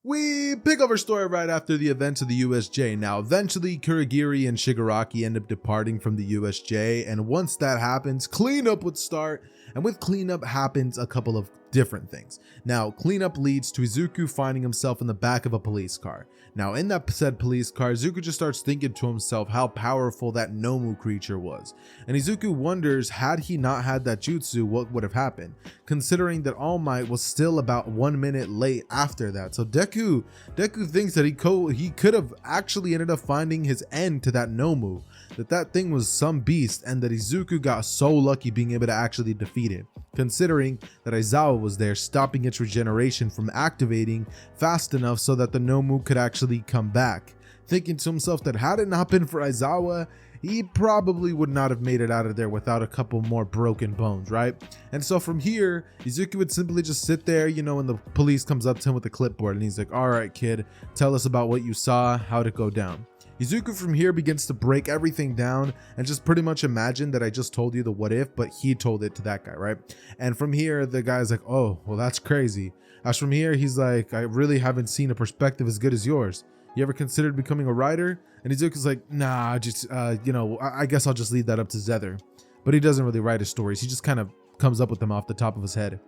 We pick up our story right after the events of the USJ. Now, eventually, Kurogiri and Shigaraki end up departing from the USJ, and once that happens, cleanup would start, and with cleanup happens a couple of different things. Now, cleanup leads to Izuku finding himself in the back of a police car. Now, in that said police car, Izuku just starts thinking to himself how powerful that Nomu creature was. And Izuku wonders, had he not had that jutsu, what would have happened? Considering that All Might was still about 1 minute late after that. So Deku thinks that he could have actually ended up finding his end to that Nomu. That thing was some beast, and that Izuku got so lucky being able to actually defeat it, considering that Aizawa was there stopping its regeneration from activating fast enough so that the Nomu could actually come back. Thinking to himself that had it not been for Aizawa, he probably would not have made it out of there without a couple more broken bones, right? And so from here, Izuku would simply just sit there, and the police comes up to him with a clipboard and he's like, all right, kid, tell us about what you saw, how'd it go down? Izuku from here begins to break everything down and just pretty much imagine that I just told you the what if, but he told it to that guy, right? And from here, the guy's like, oh, well, that's crazy. As from here, he's like, I really haven't seen a perspective as good as yours. You ever considered becoming a writer? And Izuku's like, nah, just, I guess I'll just leave that up to Xehther. But he doesn't really write his stories. He just kind of comes up with them off the top of his head.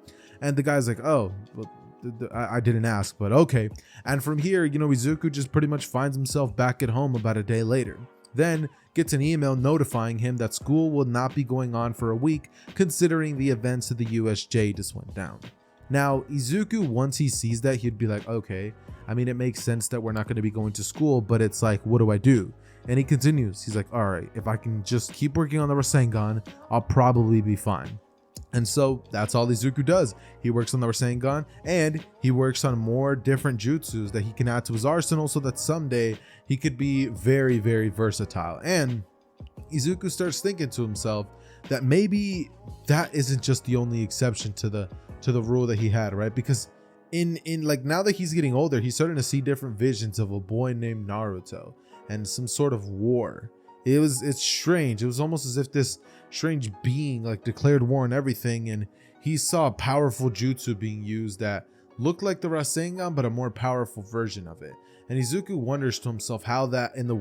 And the guy's like, oh, well, I didn't ask, but okay. And from here, Izuku just pretty much finds himself back at home about a day later. Then gets an email notifying him that school will not be going on for a week, considering the events of the USJ just went down. Now, Izuku, once he sees that, he'd be like, okay, I mean, it makes sense that we're not going to be going to school, but it's like, what do I do? And he continues. He's like, all right, if I can just keep working on the Rasengan, I'll probably be fine. And so that's all Izuku does. He works on the Rasengan, and he works on more different jutsus that he can add to his arsenal so that someday he could be very, very versatile. And Izuku starts thinking to himself that maybe that isn't just the only exception to the rule that he had, right? Because in like, now that he's getting older, he's starting to see different visions of a boy named Naruto and some sort of war. It's strange. It was almost as if this strange being like declared war on everything, and he saw a powerful jutsu being used that looked like the Rasengan but a more powerful version of it. And Izuku wonders to himself how in the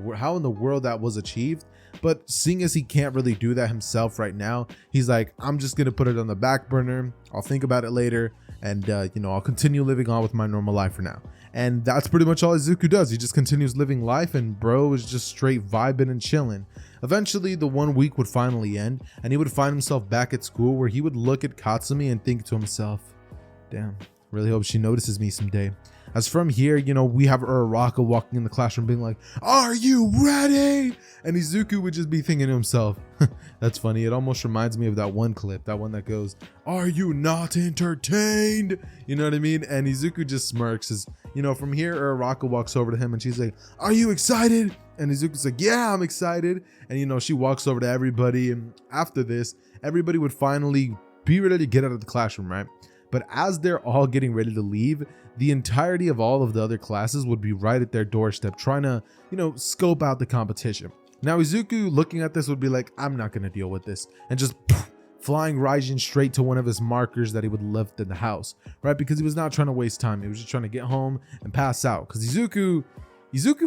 world that was achieved. But seeing as he can't really do that himself right now, he's like, I'm just gonna put it on the back burner. I'll think about it later, and I'll continue living on with my normal life for now. And that's pretty much all Izuku does. He just continues living life, and bro is just straight vibing and chilling. Eventually, the 1 week would finally end, and he would find himself back at school, where he would look at Katsumi and think to himself, damn, really hope she notices me someday. As from here, we have Uraraka walking in the classroom being like, are you ready? And Izuku would just be thinking to himself, that's funny. It almost reminds me of that one clip, that one that goes, are you not entertained? You know what I mean? And Izuku just smirks as, from here, Uraraka walks over to him and she's like, are you excited? And Izuku's like, yeah, I'm excited. And, she walks over to everybody. And after this, everybody would finally be ready to get out of the classroom, right? But as they're all getting ready to leave, the entirety of all of the other classes would be right at their doorstep trying to, scope out the competition. Now, Izuku looking at this would be like, I'm not going to deal with this. And just flying Raijin straight to one of his markers that he would left in the house, right? Because he was not trying to waste time. He was just trying to get home and pass out. Because Izuku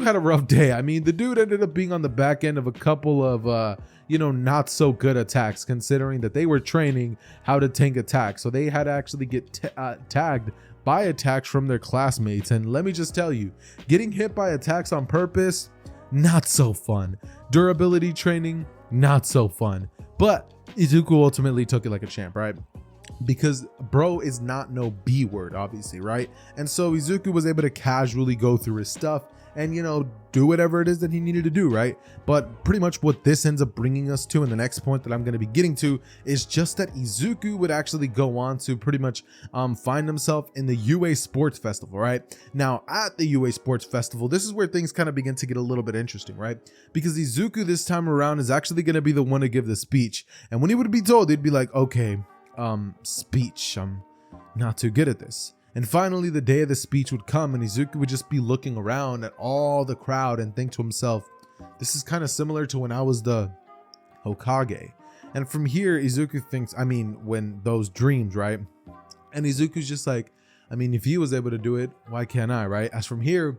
had a rough day. I mean, the dude ended up being on the back end of a couple of, not so good attacks, considering that they were training how to tank attacks. So they had to actually get tagged by attacks from their classmates. And let me just tell you, getting hit by attacks on purpose, not so fun. Durability training, not so fun. But Izuku ultimately took it like a champ, right? Because bro is not no B word, obviously, right? And so Izuku was able to casually go through his stuff and, do whatever it is that he needed to do, right? But pretty much what this ends up bringing us to, and the next point that I'm going to be getting to, is just that Izuku would actually go on to pretty much find himself in the UA Sports Festival, right? Now, at the UA Sports Festival, this is where things kind of begin to get a little bit interesting, right? Because Izuku this time around is actually going to be the one to give the speech. And when he would be told, he'd be like, okay, speech, I'm not too good at this. And finally, the day of the speech would come, and Izuku would just be looking around at all the crowd and think to himself, this is kind of similar to when I was the Hokage. And from here, Izuku thinks, when those dreams, right? And Izuku's just like, I mean, if he was able to do it, why can't I, right? As from here,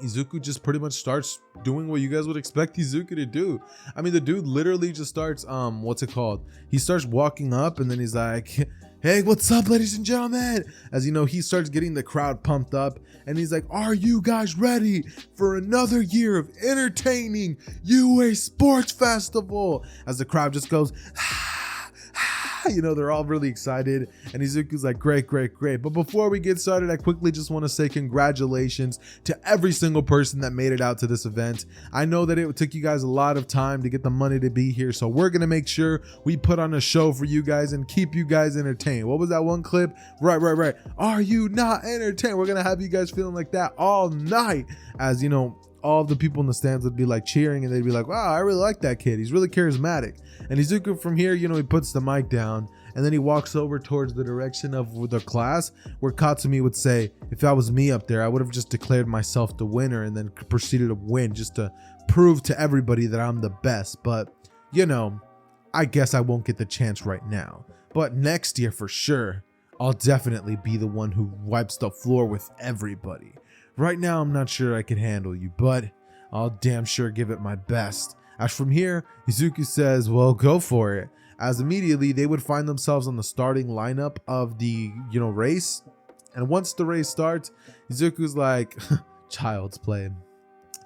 Izuku just pretty much starts doing what you guys would expect Izuku to do. I mean, the dude literally just starts, what's it called? He starts walking up and then he's like, hey, what's up, ladies and gentlemen? As you know, he starts getting the crowd pumped up and he's like, are you guys ready for another year of entertaining UA Sports Festival? As the crowd just goes, you know, they're all really excited and Izuku's like, great. But before we get started, I quickly just want to say congratulations to every single person that made it out to this event. I know that it took you guys a lot of time to get the money to be here, so we're gonna make sure we put on a show for you guys and keep you guys entertained. What was that one clip? Right. Are you not entertained? We're gonna have you guys feeling like that all night. As you know, all of the people in the stands would be like cheering and they'd be like, wow, I really like that kid. He's really charismatic. And Izuku from here, you know, he puts the mic down and then he walks over towards the direction of the class where Katsumi would say, if that was me up there, I would have just declared myself the winner and then proceeded to win just to prove to everybody that I'm the best. But, you know, I guess I won't get the chance right now. But next year for sure, I'll definitely be the one who wipes the floor with everybody. Right now, I'm not sure I can handle you, but I'll damn sure give it my best. As from here, Izuku says, well, go for it. As immediately they would find themselves on the starting lineup of the, you know, race. And once the race starts, Izuku's like, child's play.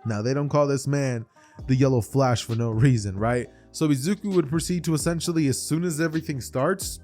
Now, they don't call this man the Yellow Flash for no reason, right? So Izuku would proceed to essentially, as soon as everything starts,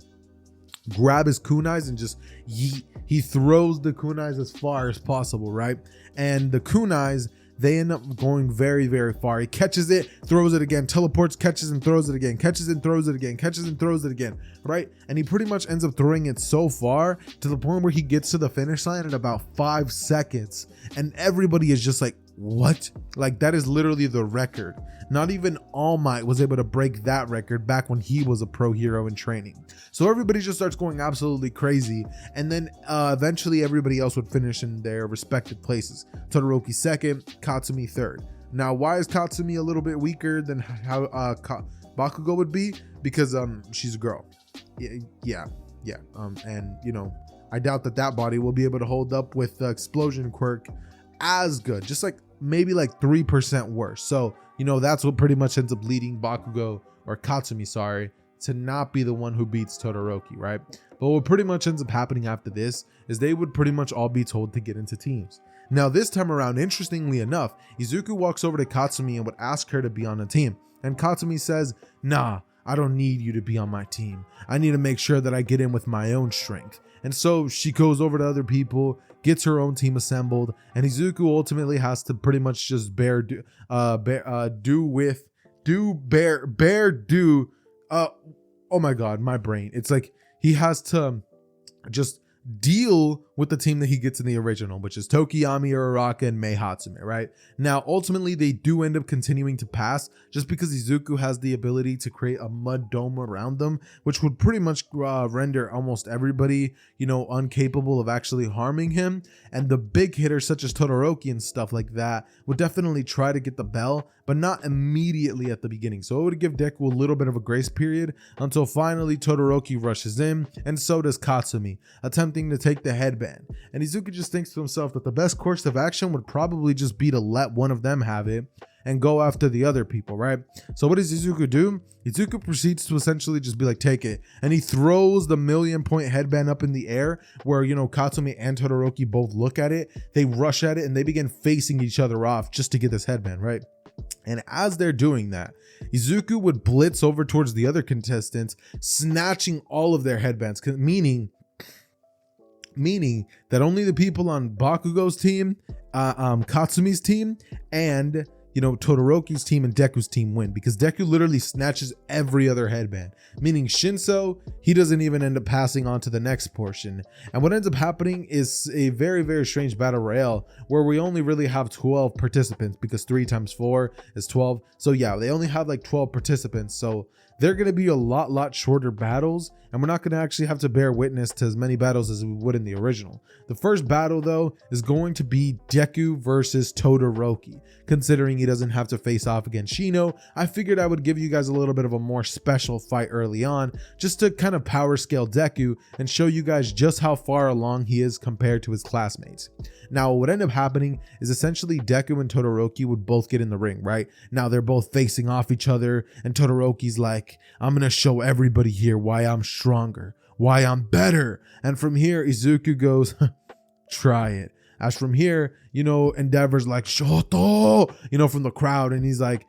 grab his kunais and just yeet. He throws the kunais as far as possible, right? And the kunais, they end up going very far. He catches it, throws it again, teleports, catches and throws it again, catches and throws it again, catches and throws it again, right? And he pretty much ends up throwing it so far to the point where he gets to the finish line in about 5 seconds. And everybody is just like, what? Like, that is literally the record. Not even All Might was able to break that record back when he was a pro hero in training. So everybody just starts going absolutely crazy. And then eventually everybody else would finish in their respective places. Todoroki second, Katsumi third. Now, why is Katsumi a little bit weaker than how Bakugo would be? Because she's a girl. Yeah. And you know, I doubt that body will be able to hold up with the explosion quirk as good. Just like maybe like 3% worse. So, you know, that's what pretty much ends up leading Bakugo, or Katsumi, sorry, to not be the one who beats Todoroki, right? But what pretty much ends up happening after this is they would pretty much all be told to get into teams. Now, this time around, interestingly enough, Izuku walks over to Katsumi and would ask her to be on a team. And Katsumi says, nah, I don't need you to be on my team. I need to make sure that I get in with my own strength. And so she goes over to other people, gets her own team assembled, and Izuku ultimately has to pretty much just oh my god, my brain. It's like he has to just deal with the team that he gets in the original, which is Tokiyami, Uraraka, and Mei Hatsume, right? Now, ultimately, they do end up continuing to pass just because Izuku has the ability to create a mud dome around them, which would pretty much render almost everybody, you know, incapable of actually harming him. And the big hitters such as Todoroki and stuff like that would definitely try to get the bell, but not immediately at the beginning. So it would give Deku a little bit of a grace period until finally Todoroki rushes in, and so does Katsumi, attempting to take the headband. And Izuku just thinks to himself that the best course of action would probably just be to let one of them have it and go after the other people, right? So what does Izuku do? Izuku proceeds to essentially just be like, take it. And he throws the 1,000,000-point headband up in the air where, you know, Katsumi and Todoroki both look at it. They rush at it and they begin facing each other off just to get this headband, right? And as they're doing that, Izuku would blitz over towards the other contestants, snatching all of their headbands, meaning that only the people on Bakugo's team, Katsumi's team, and, you know, Todoroki's team and Deku's team win, because Deku literally snatches every other headband, meaning Shinso, he doesn't even end up passing on to the next portion. And what ends up happening is a very strange battle royale where we only really have 12 participants, because 3 times 4 is 12. So yeah, they only have like 12 participants. So they're going to be a lot shorter battles, and we're not going to actually have to bear witness to as many battles as we would in the original. The first battle though is going to be Deku versus Todoroki. Considering he doesn't have to face off against Shino, I figured I would give you guys a little bit of a more special fight early on, just to kind of power scale Deku and show you guys just how far along he is compared to his classmates. Now what would end up happening is essentially Deku and Todoroki would both get in the ring, right? Now they're both facing off each other, and Todoroki's like, I'm gonna show everybody here why I'm stronger, why I'm better. And from here Izuku goes, try it. As from here, you know, Endeavor's like, Shoto, you know, from the crowd, and he's like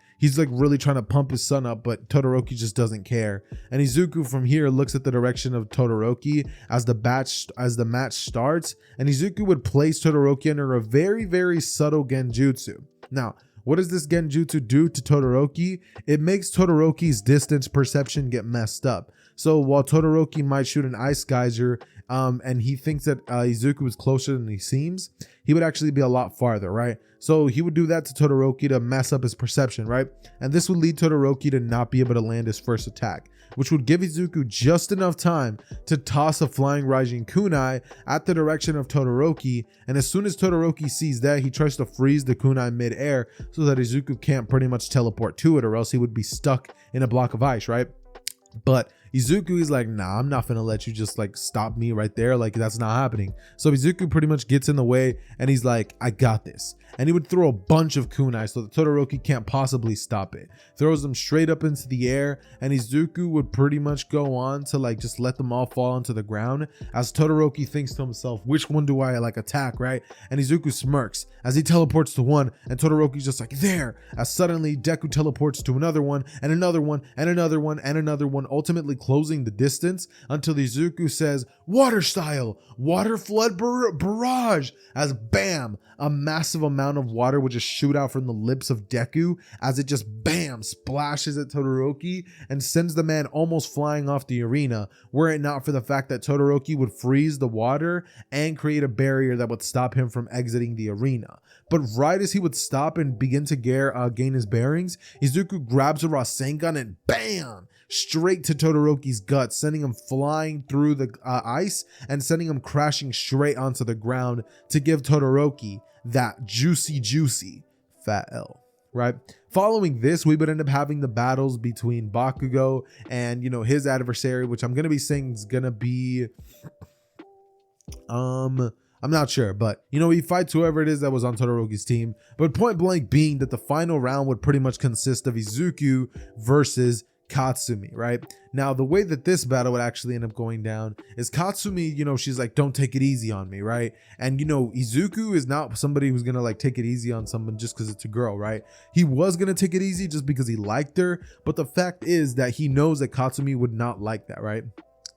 really trying to pump his son up, but Todoroki just doesn't care. And Izuku from here looks at the direction of Todoroki as the match starts, and Izuku would place Todoroki under a very subtle genjutsu. Now, what does this genjutsu do to Todoroki? It makes Todoroki's distance perception get messed up. So while Todoroki might shoot an ice geyser, and he thinks that Izuku is closer than he seems, he would actually be a lot farther, right? So he would do that to Todoroki to mess up his perception, right? And this would lead Todoroki to not be able to land his first attack, which would give Izuku just enough time to toss a flying Raijin kunai at the direction of Todoroki. And as soon as Todoroki sees that, he tries to freeze the kunai mid-air so that Izuku can't pretty much teleport to it, or else he would be stuck in a block of ice, right? But Izuku is like, nah, I'm not gonna let you just like stop me right there. Like, that's not happening. So Izuku pretty much gets in the way, and he's like, I got this. And he would throw a bunch of kunai so that Todoroki can't possibly stop it. Throws them straight up into the air, and Izuku would pretty much go on to like just let them all fall onto the ground, as Todoroki thinks to himself, which one do I like attack, right? And Izuku smirks as he teleports to one, and Todoroki's just like, there, as suddenly Deku teleports to another one, and another one, and another one, and another one, ultimately closing the distance until Izuku says, water style, water flood barrage, as bam, a massive amount of water would just shoot out from the lips of Deku as it just bam splashes at Todoroki and sends the man almost flying off the arena, were it not for the fact that Todoroki would freeze the water and create a barrier that would stop him from exiting the arena. But right as he would stop and begin to gain his bearings, Izuku grabs a Rasengan and bam! Straight to Todoroki's gut, sending him flying through the ice and sending him crashing straight onto the ground to give Todoroki that juicy fat L, right? Following this, we would end up having the battles between Bakugo and, you know, his adversary, which I'm going to be saying is going to be, I'm not sure, but, you know, he fights whoever it is that was on Todoroki's team. But point blank being that the final round would pretty much consist of Izuku versus Katsumi, right? Now, the way that this battle would actually end up going down is Katsumi, you know, she's like, don't take it easy on me, right? And, you know, Izuku is not somebody who's gonna like take it easy on someone just because it's a girl, right? He was gonna take it easy just because he liked her, but the fact is that he knows that Katsumi would not like that, right?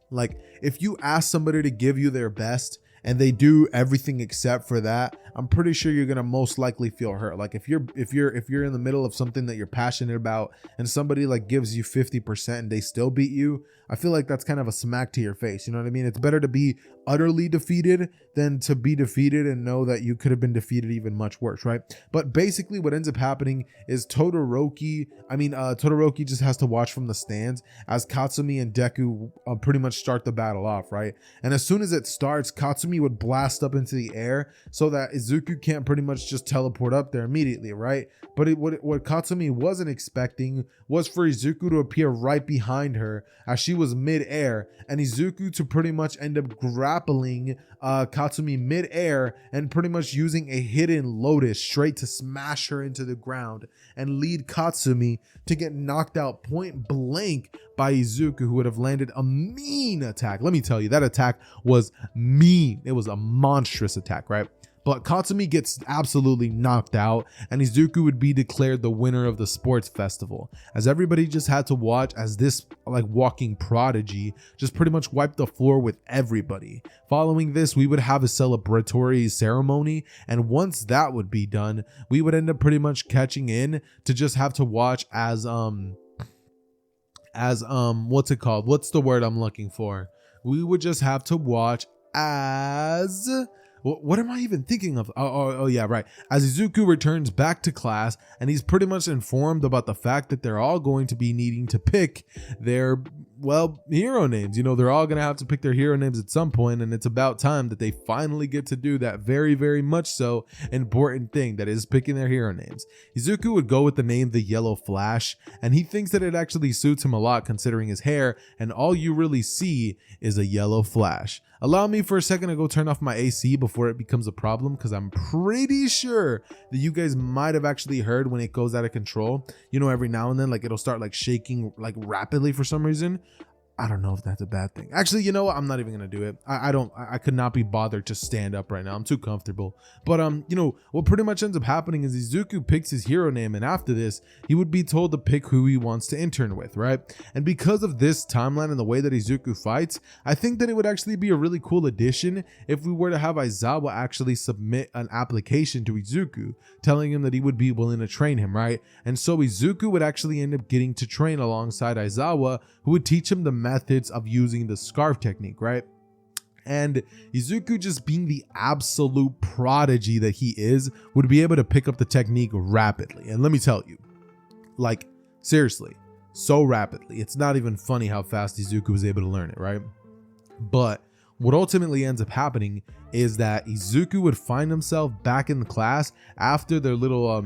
Like, if you ask somebody to give you their best and they do everything except for that, I'm pretty sure you're gonna most likely feel hurt. Like if you're in the middle of something that you're passionate about and somebody like gives you 50% and they still beat you, I feel like that's kind of a smack to your face. You know what I mean? It's better to be utterly defeated than to be defeated and know that you could have been defeated even much worse, right? But basically what ends up happening is Todoroki just has to watch from the stands as Katsumi and Deku pretty much start the battle off, right? And as soon as it starts, Katsumi would blast up into the air so that Izuku can't pretty much just teleport up there immediately, right? But what Katsumi wasn't expecting was for Izuku to appear right behind her as she was mid-air, and Izuku to pretty much end up grappling Katsumi mid-air and pretty much using a hidden lotus straight to smash her into the ground and lead Katsumi to get knocked out point blank by Izuku, who would have landed a mean attack. Let me tell you, that attack was mean. It was a monstrous attack, right? But Katsumi gets absolutely knocked out, and Izuku would be declared the winner of the sports festival, as everybody just had to watch as this like walking prodigy just pretty much wiped the floor with everybody. Following this, we would have a celebratory ceremony, and once that would be done, we would end up pretty much catching in to just have to watch as what's it called? What's the word I'm looking for? We would just have to watch as what am I even thinking of? Oh yeah, right. As Izuku returns back to class, and he's pretty much informed about the fact that they're all going to be needing to pick their, well, hero names. You know, they're all going to have to pick their hero names at some point, and it's about time that they finally get to do that very, very much so important thing, that is picking their hero names. Izuku would go with the name the Yellow Flash, and he thinks that it actually suits him a lot considering his hair, and all you really see is a yellow flash. Allow me for a second to go turn off my AC before it becomes a problem, because I'm pretty sure that you guys might have actually heard when it goes out of control. You know, every now and then, like, it'll start like shaking like rapidly for some reason. I don't know if that's a bad thing. Actually, you know what? I'm not even gonna do it. I could not be bothered to stand up right now. I'm too comfortable. But you know, what pretty much ends up happening is Izuku picks his hero name, and after this, he would be told to pick who he wants to intern with, right? And because of this timeline and the way that Izuku fights, I think that it would actually be a really cool addition if we were to have Aizawa actually submit an application to Izuku, telling him that he would be willing to train him, right? And so Izuku would actually end up getting to train alongside Aizawa, who would teach him the methods of using the scarf technique, right? And Izuku, just being the absolute prodigy that he is, would be able to pick up the technique rapidly. And let me tell you, like, seriously, so rapidly. It's not even funny how fast Izuku was able to learn it, right? But what ultimately ends up happening is that Izuku would find himself back in the class after their little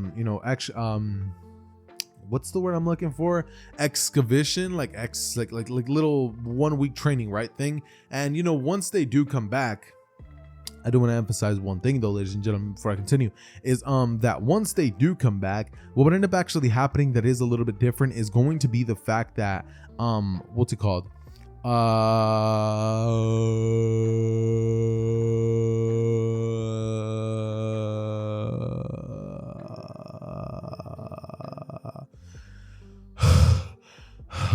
what's the word I'm looking for? Excavation, like little 1 week training, right, thing. And you know, once they do come back, I do want to emphasize one thing though, ladies and gentlemen, before I continue, is that once they do come back, what would end up actually happening that is a little bit different is going to be the fact that what's it called?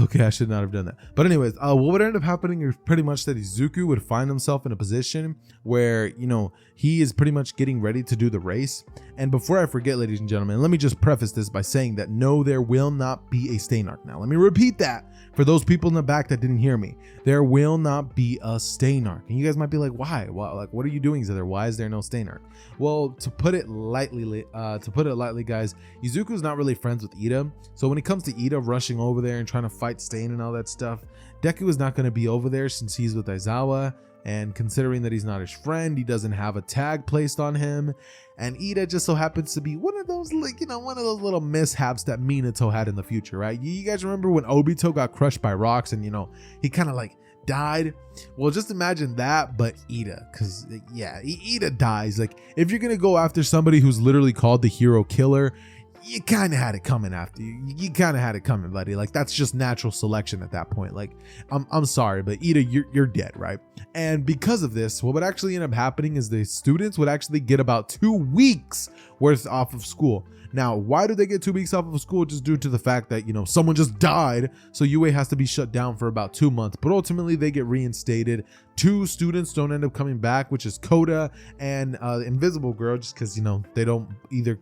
Okay, I should not have done that. But anyways, what would end up happening is pretty much that Izuku would find himself in a position where, you know, he is pretty much getting ready to do the race. And before I forget, ladies and gentlemen, let me just preface this by saying that no, there will not be a stain arc. Now, let me repeat that for those people in the back that didn't hear me. There will not be a stain arc. And you guys might be like, why? Well, like, what are you doing, Xehther? Why is there no stain arc? Well, to put it lightly, guys, Izuku's not really friends with Ida. So when it comes to Ida rushing over there and trying to fight Stain and all that stuff, Deku is not going to be over there since he's with Aizawa. And considering that he's not his friend, he doesn't have a tag placed on him. And Ida just so happens to be one of those, like, you know, one of those little mishaps that Minato had in the future, right? You guys remember when Obito got crushed by rocks and, you know, he kind of like died? Well, just imagine that, but Ida, because yeah, Ida dies. Like, if you're gonna go after somebody who's literally called the hero killer, you kind of had it coming after you. You kind of had it coming, buddy. Like, that's just natural selection at that point. Like, I'm sorry, but Ida, you're dead, right? And because of this, what would actually end up happening is the students would actually get about 2 weeks worth off of school. Now, why do they get 2 weeks off of school? Just due to the fact that, you know, someone just died, so UA has to be shut down for about 2 months. But ultimately, they get reinstated. 2 students don't end up coming back, which is Koda and Invisible Girl, just because, you know, they don't either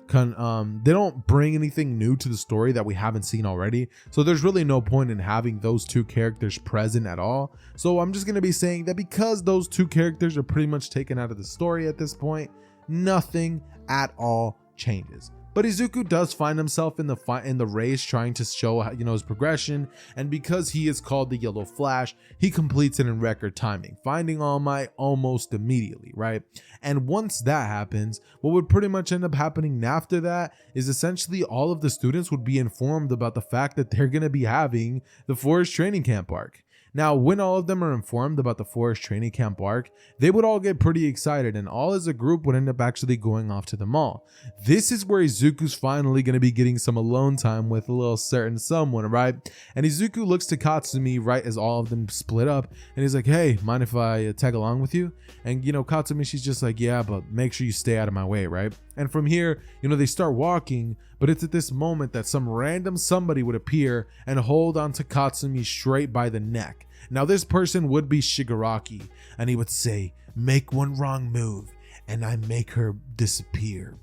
they don't bring anything new to the story that we haven't seen already. So there's really no point in having those 2 characters present at all. So I'm just gonna be saying that because those 2 characters are pretty much taken out of the story at this point, nothing at all changes. But Izuku does find himself in the race trying to show, you know, his progression, and because he is called the Yellow Flash, he completes it in record timing, finding All Might almost immediately, right? And once that happens, what would pretty much end up happening after that is essentially all of the students would be informed about the fact that they're going to be having the Forest Training Camp arc. Now, when all of them are informed about the Forest Training Camp arc, they would all get pretty excited, and all as a group would end up actually going off to the mall. This is where Izuku's finally going to be getting some alone time with a little certain someone, right? And Izuku looks to Katsumi right as all of them split up, and he's like, hey, mind if I tag along with you? And, you know, Katsumi, she's just like, yeah, but make sure you stay out of my way, right? And from here, you know, they start walking, but it's at this moment that some random somebody would appear and hold on to Katsumi straight by the neck. Now, this person would be Shigaraki, and he would say, make one wrong move, and I make her disappear.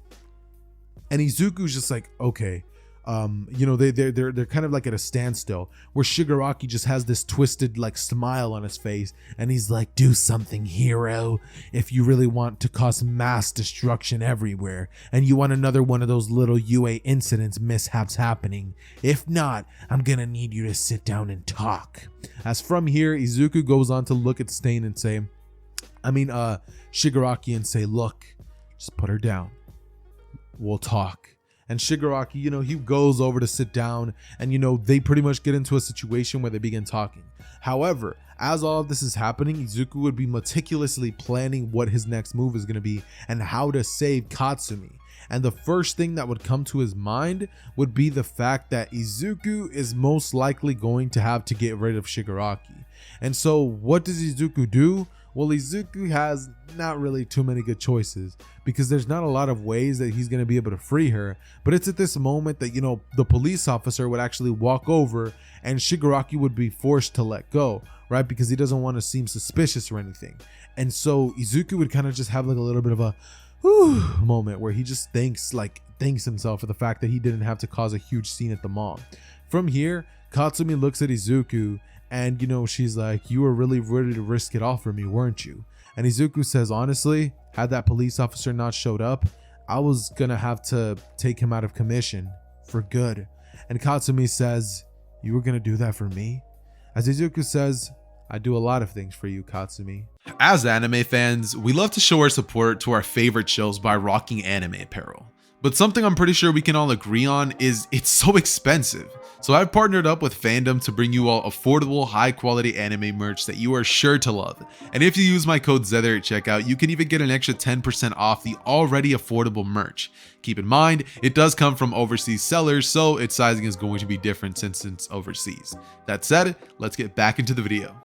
And Izuku's just like, okay, you know, they're kind of like at a standstill, where Shigaraki just has this twisted like smile on his face, and he's like, do something, hero, if you really want to cause mass destruction everywhere and you want another one of those little UA incidents mishaps happening. If not, I'm gonna need you to sit down and talk. As from here, Izuku goes on to look at Stain and say, Shigaraki, and say, look, just put her down, we'll talk. And Shigaraki, you know, he goes over to sit down, and, you know, they pretty much get into a situation where they begin talking. However, as all of this is happening, Izuku would be meticulously planning what his next move is going to be and how to save Katsumi. And the first thing that would come to his mind would be the fact that Izuku is most likely going to have to get rid of Shigaraki. And so what does Izuku do? Well, Izuku has not really too many good choices, because there's not a lot of ways that he's going to be able to free her. But it's at this moment that, you know, the police officer would actually walk over and Shigaraki would be forced to let go, right? Because he doesn't want to seem suspicious or anything. And so Izuku would kind of just have like a little bit of a moment where he just thanks himself for the fact that he didn't have to cause a huge scene at the mall. From here, Katsumi looks at Izuku, and, you know, she's like, you were really ready to risk it all for me, weren't you? And Izuku says, honestly, had that police officer not showed up, I was gonna have to take him out of commission for good. And Katsumi says, you were gonna do that for me? As Izuku says, I do a lot of things for you, Katsumi. As anime fans, we love to show our support to our favorite shows by rocking anime apparel. But something I'm pretty sure we can all agree on is it's so expensive. So I've partnered up with Fandom to bring you all affordable, high quality anime merch that you are sure to love. And if you use my code Xehther at checkout, you can even get an extra 10% off the already affordable merch. Keep in mind, it does come from overseas sellers, so its sizing is going to be different since it's overseas. That said, let's get back into the video.